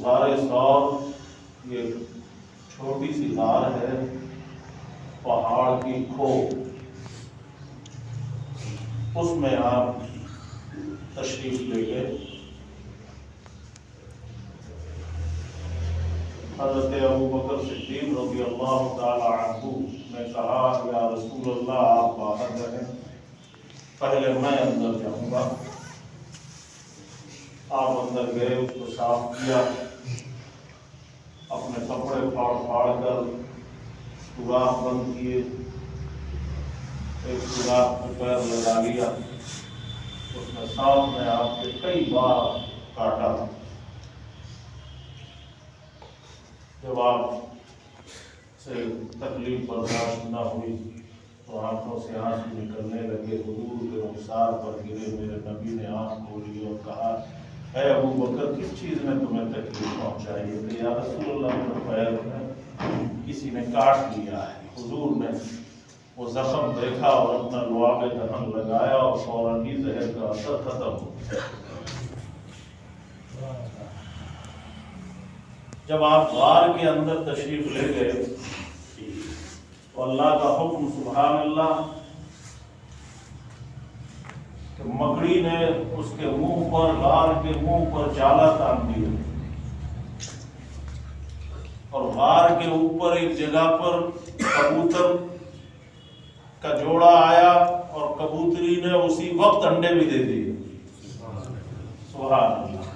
سارے سور یہ چھوٹی سی غار ہے، پہاڑ کی کھو، اس میں آپ تشریف لے گئے۔ حضرت ابوبکر صدیق رضی اللہ تعالی عنہ نے کہا یا رسول اللہ آپ باہر رہیں، پہلے میں اندر جاؤں گا۔ آپ اندر گئے، اس کو صاف کیا، اپنے کپڑے پھاڑ پھاڑ کر سوراخ بند کیے، ایک سوراخ میں پیر لگا لیا، اس نے سانپ میں آپ کے کئی بار کاٹا۔ جب آپ سے تکلیف برداشت نہ ہوئی تو آنکھوں سے آنسو نکلنے لگے، حضور کے رخسار پر گرے۔ میرے نبی نے آنکھ کھولی اور کہا اے ابوبکر کس چیز نے تمہیں تکلیف پہنچائی ہے؟ کہ یا رسول اللہ میرے پیر میں کسی نے کاٹ لیا ہے۔ حضور نے وہ زخم دیکھا اور اپنا لعاب دہن لگایا اور فوراً ہی زہر کا اثر ختم ہو گیا۔ جب آپ غار کے اندر تشریف لے گئے تو اللہ کا حکم سبحان اللہ کہ مکڑی نے اس کے منہ پر، غار کے منہ پر جالا تان دیا، اور غار کے اوپر ایک جگہ پر کبوتر کا جوڑا آیا اور کبوتری نے اسی وقت انڈے بھی دے دیے۔ سبحان اللہ،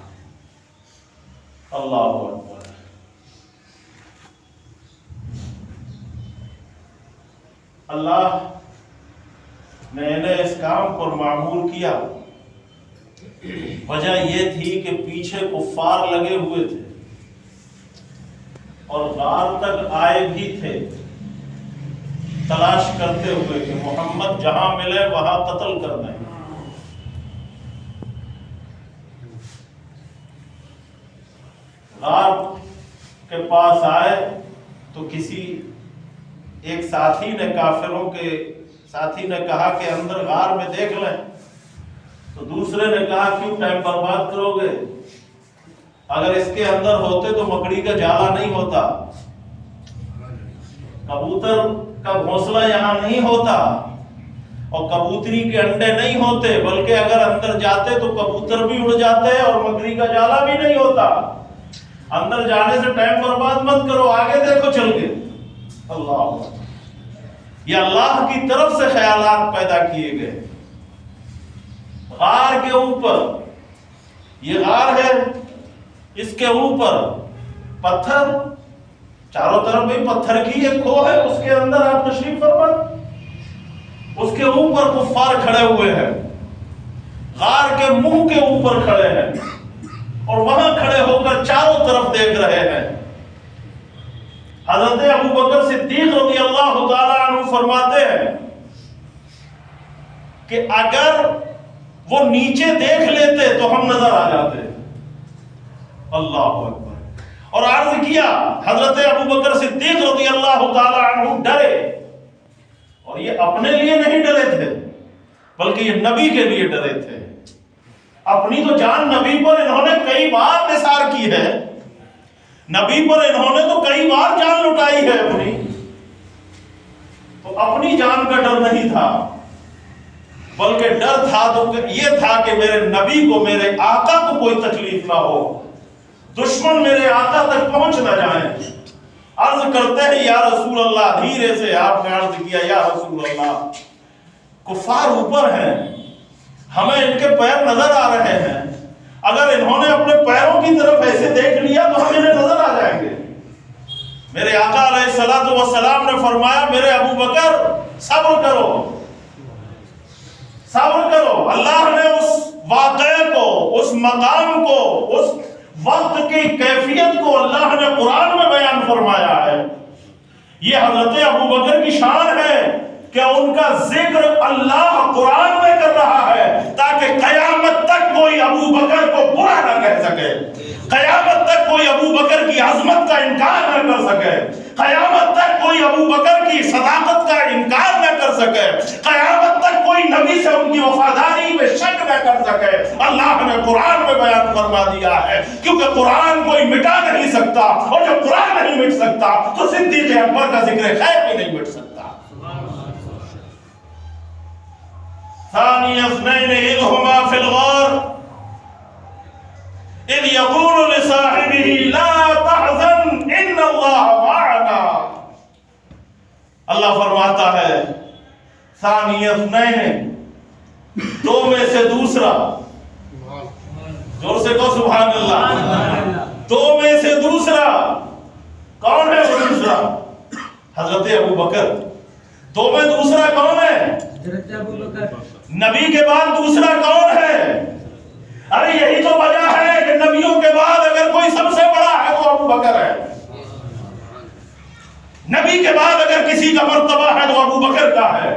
اللہ اکبر۔ اللہ نے انہیں اس کام پر معمور کیا، وجہ یہ تھی کہ پیچھے کفار لگے ہوئے تھے اور غار تک آئے بھی تھے تلاش کرتے ہوئے کہ محمد جہاں ملے وہاں قتل کرنا ہے۔ غار کے پاس آئے تو کسی ایک ساتھی نے، کافروں کے ساتھی نے کہا کہ اندر غار میں دیکھ لیں، تو دوسرے نے کہا کیوں ٹائم برباد کرو گے؟ اگر اس کے اندر ہوتے تو مکڑی کا جالا نہیں ہوتا، کبوتر کا گھونسلہ یہاں نہیں ہوتا، اور کبوتری کے انڈے نہیں ہوتے، بلکہ اگر اندر جاتے تو کبوتر بھی اڑ جاتے اور مکڑی کا جالا بھی نہیں ہوتا۔ اندر جانے سے ٹائم برباد مت کرو، آگے دیکھو چل کے۔ اللہ، یہ اللہ کی طرف سے خیالات پیدا کیے گئے۔ غار کے اوپر، یہ غار ہے، اس کے اوپر پتھر، چاروں طرف بھی پتھر کی ایک کھو ہے، اس کے اندر آپ تشریف فرما، اس کے اوپر کفار کھڑے ہوئے ہیں، غار کے منہ کے اوپر کھڑے ہیں اور وہاں کھڑے ہو کر چاروں طرف دیکھ رہے ہیں۔ حضرت ابوبکر صدیق رضی اللہ تعالی عنہ فرماتے ہیں کہ اگر وہ نیچے دیکھ لیتے تو ہم نظر آ جاتے۔ اللہ اکبر۔ اور عرض کیا حضرت ابوبکر صدیق رضی اللہ تعالی عنہ ڈرے، اور یہ اپنے لیے نہیں ڈرے تھے بلکہ یہ نبی کے لیے ڈرے تھے۔ اپنی تو جان نبی پر انہوں نے کئی بار نثار کی ہے، نبی پر انہوں نے تو کئی بار جان لٹائی ہے اپنی، تو اپنی جان کا ڈر نہیں تھا، بلکہ ڈر تھا تو یہ تھا کہ میرے نبی کو، میرے آقا کو کوئی تکلیف نہ ہو، دشمن میرے آقا تک پہنچ نہ جائیں۔ عرض کرتے ہیں یا رسول اللہ، دھیرے سے آپ نے عرض کیا یا رسول اللہ کفار اوپر ہیں، ہمیں ان کے پیر نظر آ رہے ہیں، اگر انہوں نے اپنے پیروں کی طرف ایسے دیکھ لیا تو ہم انہیں نظر آ جائیں گے۔ میرے آقا علیہ الصلوۃ والسلام نے فرمایا میرے ابوبکر صبر کرو، صبر کرو۔ اللہ نے اس واقعے کو، اس مقام کو، اس وقت کی کیفیت کو اللہ نے قرآن میں بیان فرمایا ہے۔ یہ حضرت ابوبکر کی شان ہے کہ ان کا ذکر اللہ قرآن میں کر رہا ہے تاکہ قیامت تک کوئی ابوبکر کو برا نہ کہہ سکے، قیامت تک کوئی ابوبکر کی عظمت کا انکار نہ کر سکے، قیامت تک کوئی ابوبکر کی صداقت کا انکار نہ کر سکے، قیامت تک کوئی نبی سے ان کی وفاداری میں شک نہ کر سکے۔ اللہ نے قرآن میں بیان فرما دیا ہے، کیونکہ قرآن کوئی مٹا نہیں سکتا، اور جب قرآن نہیں مٹ سکتا تو صدیق اکبر کا ذکر خیر بھی نہیں مٹ سکتا۔ ثانی اثنین اذ ہما فی الغار اذ یقول لصاحبہ لا تحزن ان اللہ معنا۔ اللہ فرماتا ہے ثانی اثنین، دو میں سے دوسرا، زور سے کہو سبحان اللہ، دو میں سے دوسرا، کون ہے وہ دوسرا؟ حضرت ابو بکر۔ دو میں دوسرا کون ہے؟ حضرت ابو بکر۔ نبی کے بعد دوسرا کون ہے؟ ارے یہی تو وجہ ہے کہ نبیوں کے بعد اگر کوئی سب سے بڑا ہے تو ابو بکر ہے۔ نبی کے بعد اگر کسی کا مرتبہ ہے تو ابو بکر کا ہے۔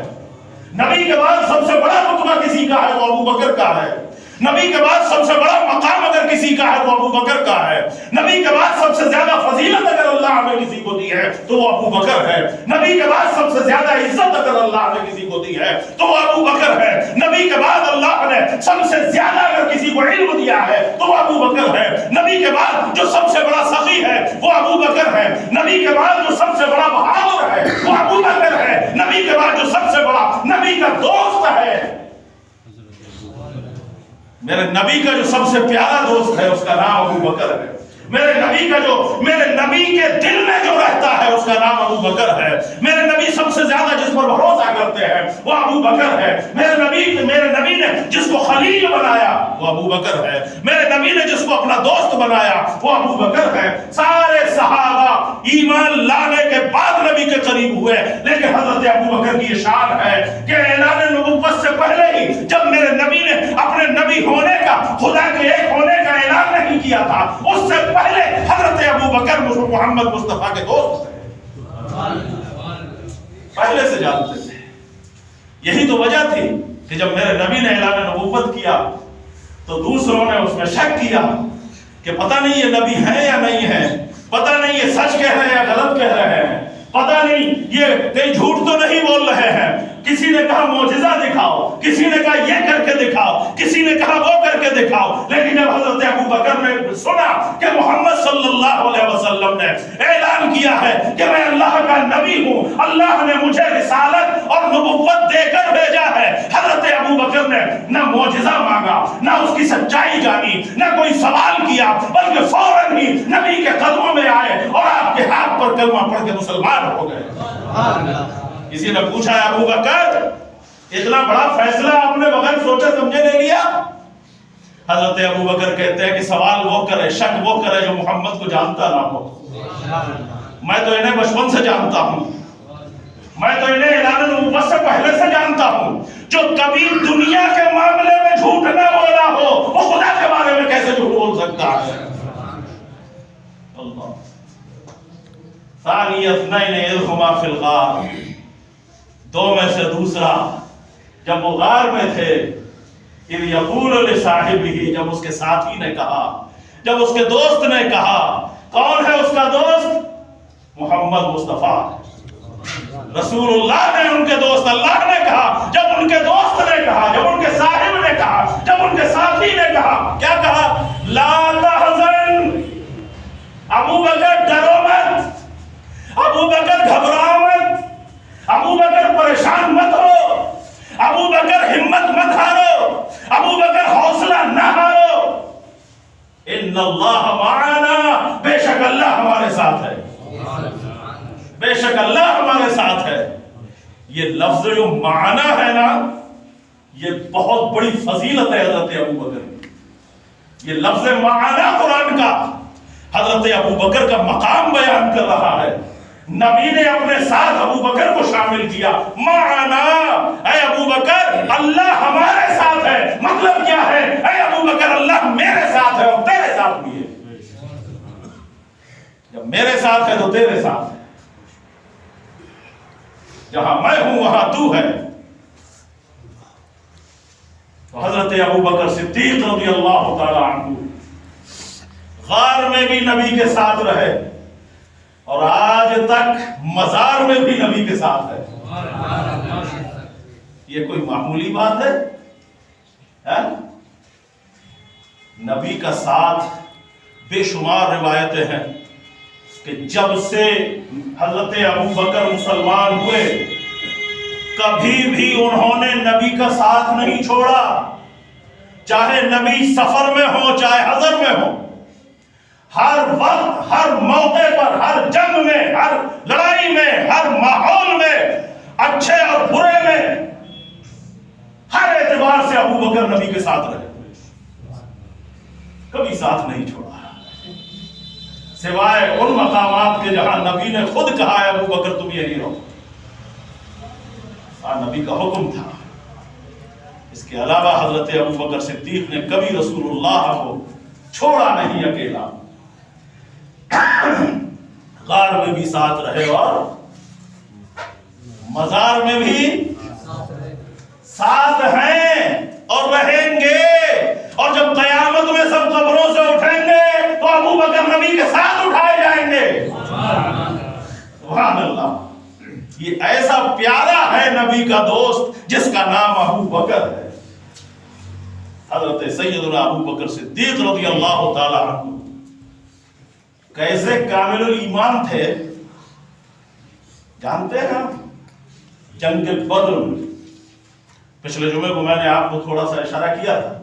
نبی کے بعد سب سے بڑا رتبہ کسی کا ہے تو ابو بکر کا ہے۔ نبی کے بعد سب سے بڑا مقام اگر کسی کا ہے تو ابو بکر کا ہے۔ نبی کے بعد سب سے زیادہ فضیلت اگر اللہ نے کسی کو دی ہے تو وہ ابو بکر ہے۔ نبی کے بعد سب سے زیادہ عزت اگر اللہ نے کسی کو دی ہے تو وہ ابو بکر ہے۔ نبی کے بعد اللہ نے سب سے زیادہ اگر کسی کو علم دیا ہے تو وہ ابو بکر ہے۔ نبی کے بعد جو سب سے بڑا سخی ہے وہ ابو بکر ہے۔ نبی کے بعد جو سب سے بڑا بہادر ہے وہ ابو بکر ہے۔ نبی کے بعد جو سب سے بڑا نبی کا دوست ہے، میرے نبی کا جو سب سے پیارا دوست ہے اس کا نام ابو بکر ہے۔ میرے نبی کا جو میرے نبی کے دل میں جو رہتا ہے اس کا نام ابو بکر ہے۔ میرے نبی سب سے زیادہ جس پر بھروسہ کرتے ہیں وہ ابو بکر ہے۔ میرے نبی نے جس کو خلیل بنایا وہ ابو بکر ہے۔ میرے نبی نے جس کو اپنا دوست بنایا وہ ابو بکر ہے۔ سارے صحابہ ایمان لانے کے بعد نبی کے قریب ہوئے، لیکن حضرت ابو بکر کی یہ شان ہے کہ اعلان نبوت سے پہلے ہی جب میرے نبی نے اپنے نبی ہونے کا، خدا کے ایک ہونے کا اعلان نہیں کیا تھا، اس سے پہلے حضرت ابو بکر محمد مصطفیٰ کے دوست تھے، پہلے سے جانتے تھے۔ یہی تو وجہ تھی کہ جب میرے نبی نے اعلان نبوت کیا تو دوسروں نے اس میں شک کیا کہ پتہ نہیں یہ نبی ہے یا نہیں ہے، پتہ نہیں یہ سچ کہہ رہے ہیں یا غلط کہہ رہے ہیں، پتہ نہیں یہ کہیں جھوٹ تو نہیں بول رہے ہیں۔ کسی نے کہا معجزہ دکھاؤ، کسی نے کہا یہ کر کے دکھاؤ، کسی نے کہا وہ کر کے دکھاؤ، لیکن جب حضرت ابو بکر نے سنا کہ محمد صلی اللہ علیہ وسلم نے اعلان کیا ہے کہ میں اللہ کا نبی ہوں، اللہ نے مجھے رسالت اور نبوت دے کر بھیجا ہے، حضرت ابو بکر نے نہ معجزہ مانگا، نہ اس کی سچائی جانی، نہ کوئی سوال کیا، بلکہ فوراً ہی نبی کے قدموں میں آئے اور آپ کے ہاتھ پر کلمہ پڑھ کے مسلمان ہو گئے۔ کسی نے پوچھا ابو بکر اتنا بڑا فیصلہ آپ نے بغیر سوچے سمجھے لے لیا؟ حضرت ابو بکر کہتے ہیں کہ سوال وہ کرے، شک وہ کرے جو محمد کو جانتا نہ ہو۔ میں تو انہیں بچپن سے جانتا ہوں، میں تو انہیں اعلان نبوت سے پہلے سے جانتا ہوں، جو کبھی دنیا کے معاملے میں جھوٹ نہ بولا ہو وہ خدا کے بارے میں کیسے جھوٹ بول سکتا ہے؟ اللہ ثانی اثنین اذ ہما فی الغار، دو میں سے دوسرا جب وہ غار میں تھے، اذ یقول لصاحبہ، جب اس کے ساتھی نے کہا، جب اس کے دوست نے کہا، کون ہے اس کا دوست؟ محمد مصطفیٰ رسول اللہ نے ان کے دوست، اللہ نے کہا، جب ان کے دوست نے کہا، جب ان کے صاحب نے کہا، جب ان کے ساتھی نے کہا، کیا کہا؟ لا تحزن، ابو بکر ڈرو مت، ابو بکر گھبراؤ مت، ابو بکر پریشان مت ہو، ابو بکر ہمت مت ہارو، ابو بکر حوصلہ نہ ہارو، ان اللہ معنا، بے شک اللہ ہمارے ساتھ ہے، بے شک اللہ ہمارے ساتھ ہے۔ یہ لفظ جو معنا ہے نا، یہ بہت بڑی فضیلت ہے حضرت ابو بکر کی۔ یہ لفظ معنا قرآن کا حضرت ابو بکر کا مقام بیان کر رہا ہے۔ نبی نے اپنے ساتھ ابو بکر کو شامل کیا، معنا، اے ابو بکر اللہ ہمارے ساتھ ہے۔ مطلب کیا ہے؟ اے ابو بکر اللہ میرے ساتھ ہے اور تیرے ساتھ بھی ہے۔ جب میرے ساتھ ہے تو تیرے ساتھ ہے، جہاں میں ہوں وہاں تو ہے۔ تو حضرت ابو بکر صدیق رضی اللہ تعالی عنہ غار میں بھی نبی کے ساتھ رہے اور آج تک مزار میں بھی نبی کے ساتھ ہے۔ یہ کوئی معمولی بات ہے؟ نبی کا ساتھ بے شمار روایتیں ہیں کہ جب سے حضرت ابو بکر مسلمان ہوئے کبھی بھی انہوں نے نبی کا ساتھ نہیں چھوڑا، چاہے نبی سفر میں ہو چاہے حضر میں ہو، ہر وقت ہر موقع پر، ہر جنگ میں، ہر لڑائی میں، ہر ماحول میں، اچھے اور برے میں، ہر اعتبار سے ابو بکر نبی کے ساتھ رہے، کبھی ساتھ نہیں چھوڑا، سوائے ان مقامات کے جہاں نبی نے خود کہا ہے ابو بکر تم یہی رہو، نبی کا حکم تھا۔ اس کے علاوہ حضرت ابو بکر صدیق نے کبھی رسول اللہ کو چھوڑا نہیں اکیلا، غار میں بھی ساتھ رہے اور مزار میں بھی ساتھ ہیں اور رہیں گے، اور جب قیامت میں سب قبروں سے اٹھیں گے تو ابو بکر نبی کے ساتھ اٹھائے جائیں گے۔ سبحان اللہ، یہ ایسا پیارا ہے نبی کا دوست جس کا نام ابو بکر ہے۔ حضرت سیدنا ابو بکر صدیق رضی اللہ تعالی عنہ کیسے کامل الایمان تھے جانتے ہیں؟ جنگ بدر میں، پچھلے جمعے کو میں نے آپ کو تھوڑا سا اشارہ کیا تھا،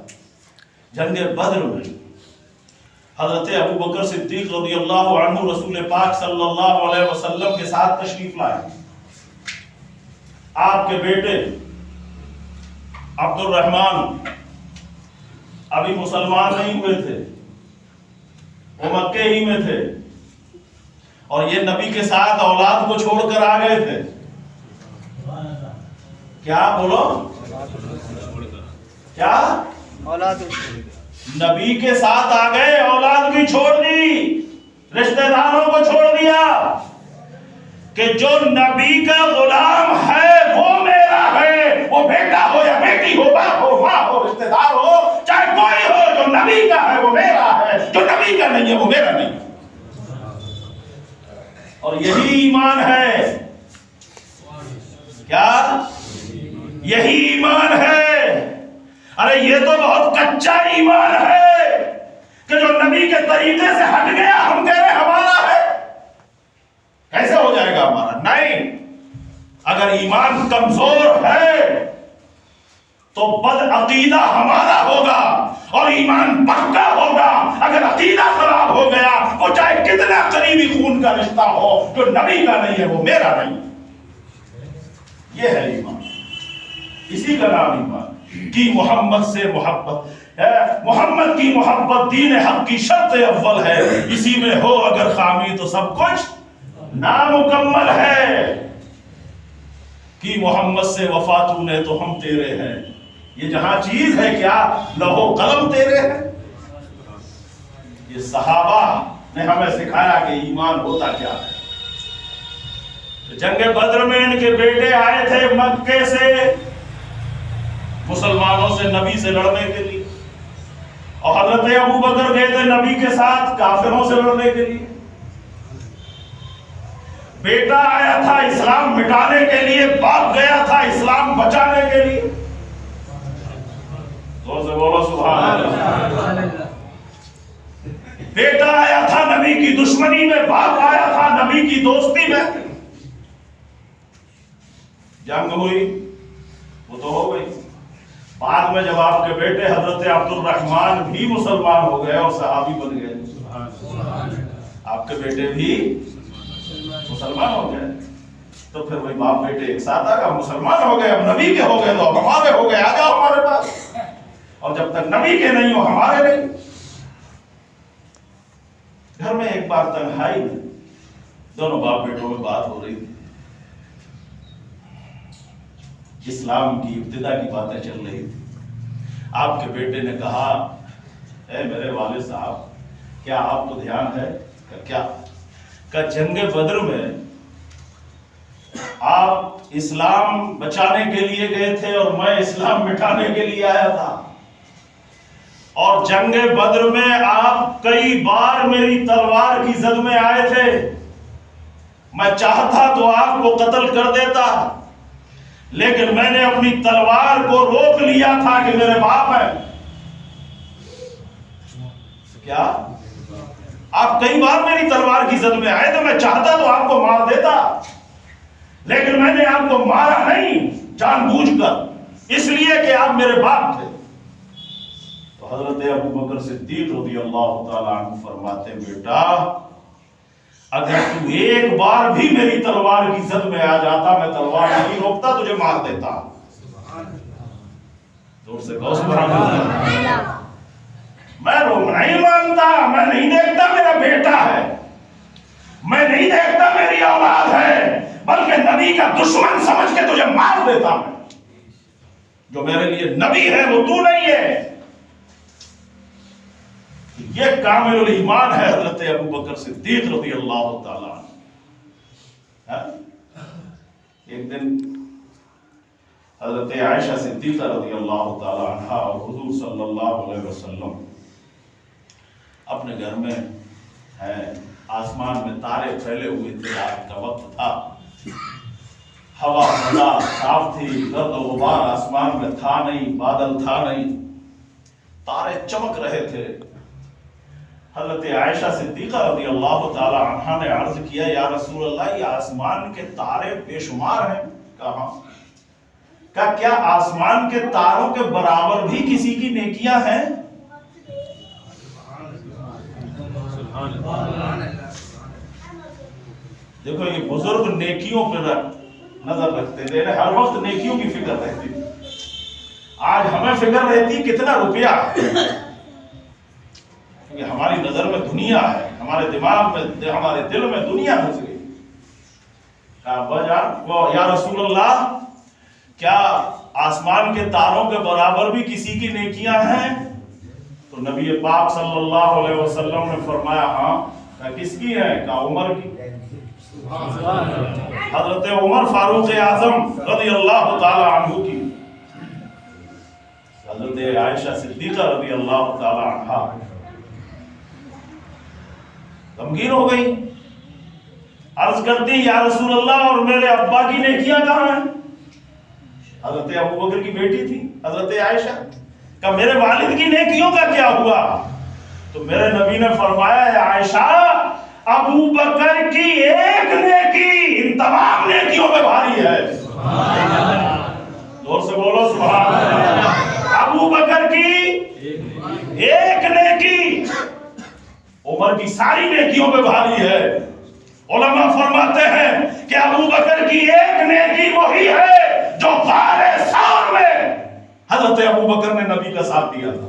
جنگ بدر میں حضرت ابو بکر صدیق رضی اللہ عنہ رسول پاک صلی اللہ علیہ وسلم کے ساتھ تشریف لائے۔ آپ کے بیٹے عبد الرحمن ابھی مسلمان نہیں ہوئے تھے، وہ مکے ہی میں تھے، اور یہ نبی کے ساتھ اولاد کو چھوڑ کر آ گئے تھے۔ کیا بولو؟ کیا؟ اولاد نبی کے ساتھ آ گئے، اولاد بھی چھوڑ دی، رشتہ داروں کو چھوڑ دیا کہ جو نبی کا غلام ہے وہ میرا ہے، وہ بیٹا ہو یا بیٹی ہو، باپ ہو، ماں ہو، رشتہ دار ہو، چاہے کوئی ہو، جو نبی کا ہے وہ میرا ہے، جو نبی کا نہیں ہے وہ میرا نہیں۔ اور یہی ایمان ہے، کیا؟ یہی ایمان ہے۔ ارے یہ تو بہت کچا ایمان ہے کہ جو نبی کے طریقے سے ہٹ گیا ہم کہہ رہے ہمارا ہے، کیسے ہو جائے گا ہمارا؟ نہیں، اگر ایمان کمزور ہے تو بد عقیدہ ہمارا ہوگا، اور ایمان پکا ہوگا اگر عقیدہ خراب ہو گیا، وہ چاہے کتنا قریبی خون کا رشتہ ہو، جو نبی کا نہیں ہے وہ میرا نہیں۔ یہ ہے ایمان، اسی کا نام ایمان کی محمد سے محبت ہے۔ محمد کی محبت دین حق کی شرط اول ہے، اسی میں ہو اگر خامی تو سب کچھ نامکمل ہے۔ کہ محمد سے وفا تو نے تو ہم تیرے ہیں، یہ جہاں چیز ہے کیا لوح و قلم تیرے ہیں۔ یہ صحابہ نے ہمیں سکھایا کہ ایمان ہوتا کیا ہے۔ جنگ بدر میں ان کے بیٹے آئے تھے مکے سے مسلمانوں سے، نبی سے لڑنے کے لیے، اور حضرت ابو بکر گئے تھے نبی کے ساتھ کافروں سے لڑنے کے لیے۔ بیٹا آیا تھا اسلام مٹانے کے لیے، باپ گیا تھا اسلام بچانے کے لیے۔ زور سے بولو سبحان اللہ۔ بیٹا آیا تھا نبی کی دشمنی میں، باپ آیا تھا نبی کی دوستی میں۔ جنگ ہوئی وہ تو ہو گئی، بعد میں جب آپ کے بیٹے حضرت عبد الرحمن بھی مسلمان ہو گئے اور صحابی بن گئے، آپ کے بیٹے بھی مسلمان ہو گئے، تو پھر وہی باپ بیٹے ایک ساتھ آ گئے، مسلمان ہو گئے، اب نبی کے ہو گئے تو اب ہمارے ہو گئے، آ جاؤ ہمارے پاس، اور جب تک نبی کے نہیں ہو ہمارے نہیں۔ گھر میں ایک بار تنہائی میں دونوں باپ بیٹوں میں بات ہو رہی تھی، اسلام کی ابتدا کی باتیں چل رہی تھی۔ آپ کے بیٹے نے کہا، اے میرے والد صاحب، کیا آپ کو دھیان ہے کیا کہ جنگ بدر میں آپ اسلام بچانے کے لیے گئے تھے اور میں اسلام مٹانے کے لیے آیا تھا، اور جنگ بدر میں آپ کئی بار میری تلوار کی زد میں آئے تھے، میں چاہتا تو آپ کو قتل کر دیتا، لیکن میں نے اپنی تلوار کو روک لیا تھا کہ میرے باپ ہیں۔ کیا آپ کئی بار میری تلوار کی زد میں آئے تو میں چاہتا تو آپ کو مار دیتا، لیکن میں نے آپ کو مارا نہیں جان بوجھ کر، اس لیے کہ آپ میرے باپ تھے۔ تو حضرت ابو بکر صدیق رضی اللہ تعالیٰ عنہ فرماتے بیٹا اگر تو ایک بار بھی میری تلوار کی زد میں آ جاتا میں تلوار نہیں روکتا، تجھے مار دیتا۔ زور سے کہو سبحان اللہ۔ میں روکنا نہیں مانتا، میں نہیں دیکھتا میرا بیٹا ہے، میں نہیں دیکھتا میری اولاد ہے، بلکہ نبی کا دشمن سمجھ کے تجھے مار دیتا میں۔ جو میرے لیے نبی ہے وہ تو نہیں ہے۔ یہ کامل الایمان ہے حضرت ابو بکر صدیق رضی اللہ تعالیٰ عنہ۔ ایک دن حضرت عائشہ صدیقہ رضی اللہ تعالیٰ عنہ اور حضور صلی اللہ علیہ وسلم اپنے گھر میں ہیں، آسمان میں تارے پھیلے ہوئے تھے، رات کا وقت تھا، ہوا فضا صاف تھی، گرد و غبار آسمان میں تھا نہیں، بادل تھا نہیں، تارے چمک رہے تھے۔ حضرت عائشہ صدیقہ رضی اللہ تعالی عنہا نے عرض کیا یا رسول اللہ یہ آسمان کے تارے بے شمار ہیں؟ کہا کیا آسمان کے تاروں کے برابر بھی کسی کی نیکیاں ہیں؟ دیکھو یہ بزرگ نیکیوں پہ نظر رکھتے تھے، ہر وقت نیکیوں کی فکر رہتی تھی۔ آج ہمیں فکر رہتی کتنا روپیہ ہے، کیونکہ ہماری نظر میں دنیا ہے، ہمارے دماغ میں ہمارے دل میں دنیا گھس گئی۔ ابا جان وہ یا رسول اللہ کیا آسمان کے تاروں کے برابر بھی کسی کی نیکیاں ہیں؟ تو نبی پاک صلی اللہ علیہ وسلم نے فرمایا ہاں۔ کس کی ہے؟ کہا عمر کی۔ حضرت عمر فاروق اعظم رضی اللہ تعالی عنہ کی۔ حضرت عائشہ صدیقہ رضی اللہ تعالی عنہ غمگین ہو گئی، عرض کرتی یا رسول اللہ اور میرے ابا کی نیکیاں کہاں ہیں؟ حضرت ابو بکر کی بیٹی تھی حضرت عائشہ، کہ میرے والد کی نیکیوں کا کیا ہوا؟ تو میرے نبی نے فرمایا ہے عائشہ ابو بکر کی ایک نیکی ان تمام نیکیوں پہ بھاری ہے۔ زور سے بولو سبحان اللہ۔ ابو بکر کی ایک نیکی عمر کی ساری نیکیوں پہ بھاری ہے۔ علماء فرماتے ہیں کہ ابو بکر کی ایک نیکی وہی ہے جو غار ثور میں حضرت ابو بکر نے نبی کا ساتھ دیا تھا۔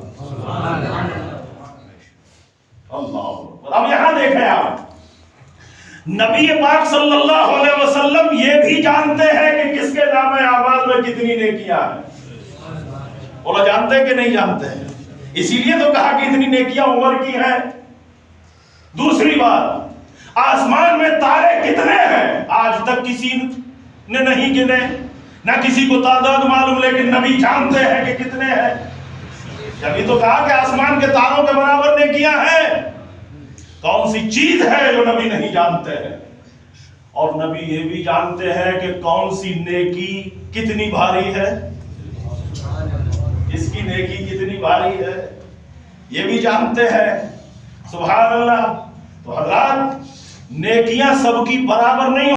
اللہ اب یہاں دیکھیں آپ نبی پاک صلی اللہ علیہ وسلم یہ بھی جانتے ہیں کہ کس کے نام اعمال میں کتنی نیکیاں ہیں۔ بولا جانتے کہ نہیں جانتے ہیں؟ اسی لیے تو کہا کہ اتنی نیکیاں عمر کی ہیں۔ دوسری بات آسمان میں تارے کتنے ہیں آج تک کسی نے نہیں گنے، نہ کسی کو تعداد معلوم، لیکن نبی جانتے ہیں کہ کتنے ہیں۔ جبھی تو کہا کہ آسمان کے تاروں کے برابر نیکیاں ہیں۔ کون سی چیز ہے جو نبی نہیں جانتے ہیں؟ اور نبی یہ بھی جانتے ہیں کہ کون سی نیکی کتنی بھاری ہے، اس کی نیکی کتنی بھاری ہے یہ بھی جانتے ہیں۔ سبحان اللہ۔ تو حضرات نیکیاں سب کی برابر نہیں